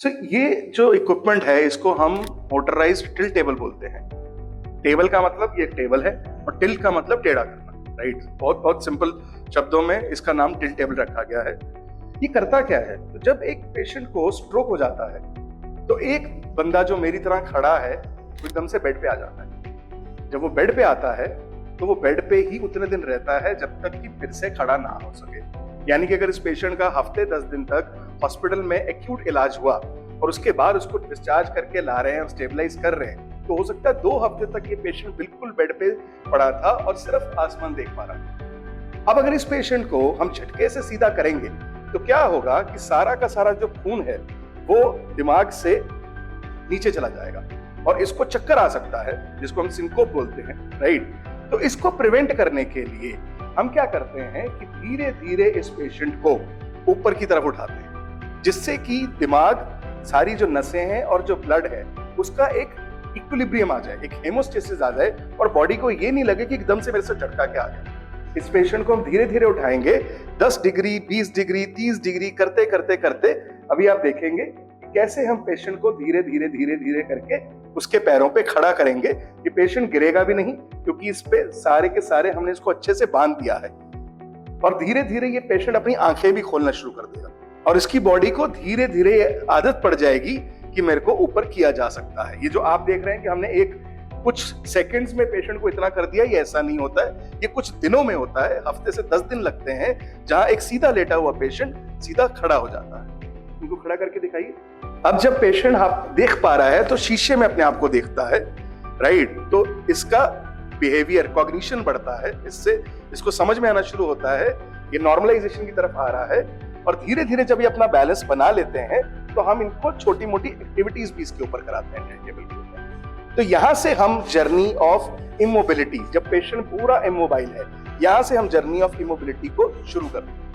ये जो इक्विपमेंट है इसको हम मोटराइज्ड टिल्ट टेबल बोलते हैं। टेबल का मतलब ये टेबल है और टिल्ट का मतलब टेढ़ा करना, राइट। बहुत बहुत सिंपल शब्दों में इसका नाम टिल्ट टेबल रखा गया है। ये करता क्या है, तो जब एक पेशेंट को स्ट्रोक हो जाता है तो एक बंदा जो मेरी तरह खड़ा है वो एकदम से बेड पे आ जाता है। जब वो बेड पे आता है तो वो बेड पे ही उतने दिन रहता है जब तक कि फिर से खड़ा ना हो सके। यानी कि अगर इस पेशेंट का हफ्ते 10 दिन तक हॉस्पिटल में एक्यूट इलाज हुआ और उसके बाद उसको डिस्चार्ज करके ला रहे हैं और स्टेबलाइज कर रहे हैं, तो हो सकता है 2 हफ्ते तक ये पेशेंट बिल्कुल बेड पे पड़ा था और सिर्फ आसमान देख पा रहा था। अब अगर इस पेशेंट को हम झटके से सीधा करेंगे तो क्या होगा कि सारा का सारा जो खून है वो दिमाग से नीचे चला जाएगा और इसको चक्कर आ सकता है, जिसको हम सिंकोप बोलते हैं, राइट। तो इसको प्रिवेंट करने के लिए हम क्या करते हैं कि धीरे धीरे इस पेशेंट को ऊपर की तरफ उठाते हैं, जिससे कि दिमाग, सारी जो नसें हैं और जो ब्लड है उसका एक इक्विलिब्रियम आ जाए, एक हेमोस्टेसिस आ जाए और बॉडी को ये नहीं लगे कि एकदम से मेरे से झटका क्या आ गया। इस पेशेंट को हम धीरे धीरे उठाएंगे, 10 डिग्री, 20 डिग्री, 30 डिग्री करते करते करते अभी आप देखेंगे कैसे हम पेशेंट को धीरे धीरे धीरे धीरे करके उसके पैरों पे खड़ा करेंगे। ये पेशेंट गिरेगा भी नहीं क्योंकि इस पे सारे के सारे हमने इसको अच्छे से बांध दिया है। और धीरे धीरे ये पेशेंट अपनी आंखें भी खोलना शुरू कर देगा और इसकी बॉडी को धीरे धीरे आदत पड़ जाएगी कि मेरे को ऊपर किया जा सकता है। ये जो आप देख रहे हैं कि हमने एक कुछ सेकंड्स में पेशेंट को इतना कर दिया, ये ऐसा नहीं होता है, ये कुछ दिनों में होता है। हफ्ते से 10 दिन लगते हैं जहां एक सीधा लेटा हुआ पेशेंट सीधा खड़ा हो जाता है। इनको खड़ा करके दिखाइए। अब जब पेशेंट आप देख पा रहा है तो शीशे में अपने आप को देखता है, राइट। तो इसका बिहेवियर, कॉग्निशन बढ़ता है, इससे इसको समझ में आना शुरू होता है, ये नॉर्मलाइजेशन की तरफ आ रहा है। और धीरे धीरे जब ये अपना बैलेंस बना लेते हैं तो हम इनको छोटी मोटी एक्टिविटीज भी इसके ऊपर कराते हैं टेबल के ऊपर। तो यहाँ से हम जर्नी ऑफ इमोबिलिटी, जब पेशेंट पूरा इमोबाइल है, यहाँ से हम जर्नी ऑफ इमोबिलिटी को शुरू करते हैं।